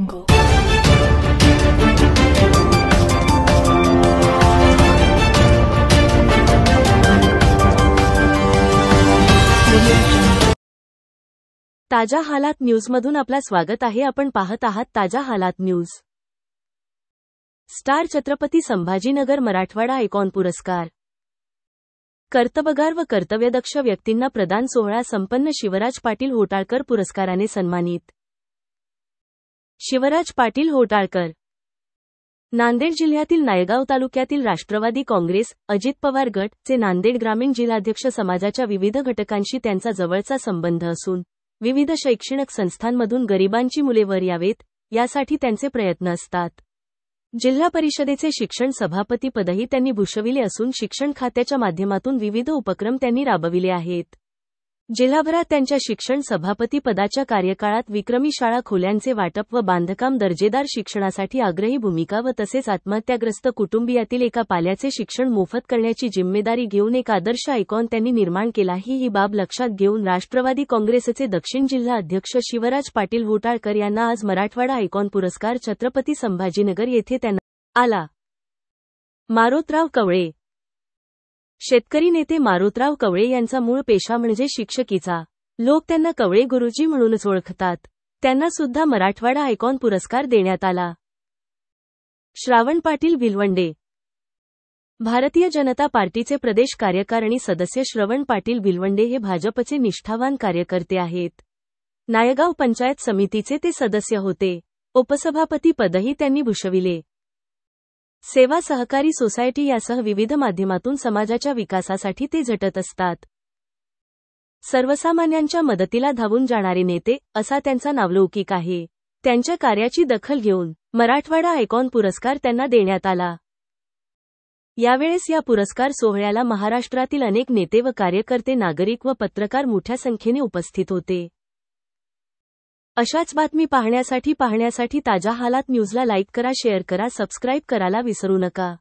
jungle. ताजा हालात न्यूजमधून आपला स्वागत आहे. आपण पाहत आहात ताजा हालात news. Star Chhatrapati Sambhajinagar Marathwada icon पुरस्कार. कर्तबगार व कर्तव्यदक्ष व्यक्तींना प्रदान सोहळा संपन्न. शिवराज पाटील होटाळकर पुरस्काराने सन्मानित. शिवराज पाटील होटाळकर नांदेड जिल्ह्यातील नायगाव तालुक्यातील राष्ट्रवादी काँग्रेस अजित पवार गट चे नांदेड ग्रामीण जिल्हाध्यक्ष. समाजाच्या विविध घटकांशी त्यांचा जवळचा संबंध असून विविध शैक्षणिक संस्थांमधून गरिबांची मुले वर यावेत यासाठी त्यांचे प्रयत्न असतात. जिल्हा परिषदेचे शिक्षण सभापती पदही त्यांनी भूषविले असून शिक्षण खात्याच्या माध्यमातून विविध उपक्रम त्यांनी राबविले आहेत. जिल्हाभरात त्यांच्या शिक्षण सभापती पदाच्या कार्यकाळात विक्रमी शाळा खोल्यांचे वाटप व बांधकाम, दर्जेदार शिक्षणासाठी आग्रही भूमिका व तसेच आत्महत्याग्रस्त कुटुंबियातील एका पाल्याचे शिक्षण मोफत करण्याची जिम्मेदारी घेऊन एक आदर्श आयकॉन त्यांनी निर्माण केला. ही बाब लक्षात घेऊन राष्ट्रवादी काँग्रेसचे दक्षिण जिल्हा अध्यक्ष शिवराज पाटील होटाळकर यांना आज मराठवाडा आयकॉन पुरस्कार छत्रपती संभाजीनगर येथे त्यांना आला. मारोतराव कवळे शेतकरी नेते मारोतराव कवळे यांचा मूळ पेशा म्हणजे शिक्षकीचा. लोक त्यांना कवळे गुरुजी म्हणूनच ओळखतात. त्यांना सुद्धा मराठवाडा आयकॉन पुरस्कार देण्यात आला. श्रावण पाटील भिलवंडे भारतीय जनता पार्टीचे प्रदेश कार्यकारिणी सदस्य श्रवण पाटील भिलवंडे हे भाजपचे निष्ठावान कार्यकर्ते आहेत. नायगाव पंचायत समितीचे ते सदस्य होते. उपसभापती पदही त्यांनी भूषविले. सेवा सहकारी सोसायटी यासह विविध माध्यमातून समाजाच्या विकासासाठी ते झटत असतात. सर्वसामान्यांच्या मदतीला धावून जाणारे नेते असा त्यांचा नावलौकिक आहे. त्यांच्या कार्याची दखल घेऊन मराठवाडा आयकॉन पुरस्कार त्यांना देण्यात आला. यावेळेस या पुरस्कार सोहळ्याला महाराष्ट्रातील अनेक नेते व कार्यकर्ते, नागरिक व पत्रकार मोठ्या संख्येने उपस्थित होते. अशाच बातमी पाहण्यासाठी ताजा हालात न्यूजला लाईक करा, शेअर करा, सबस्क्राईब करायला विसरू नका.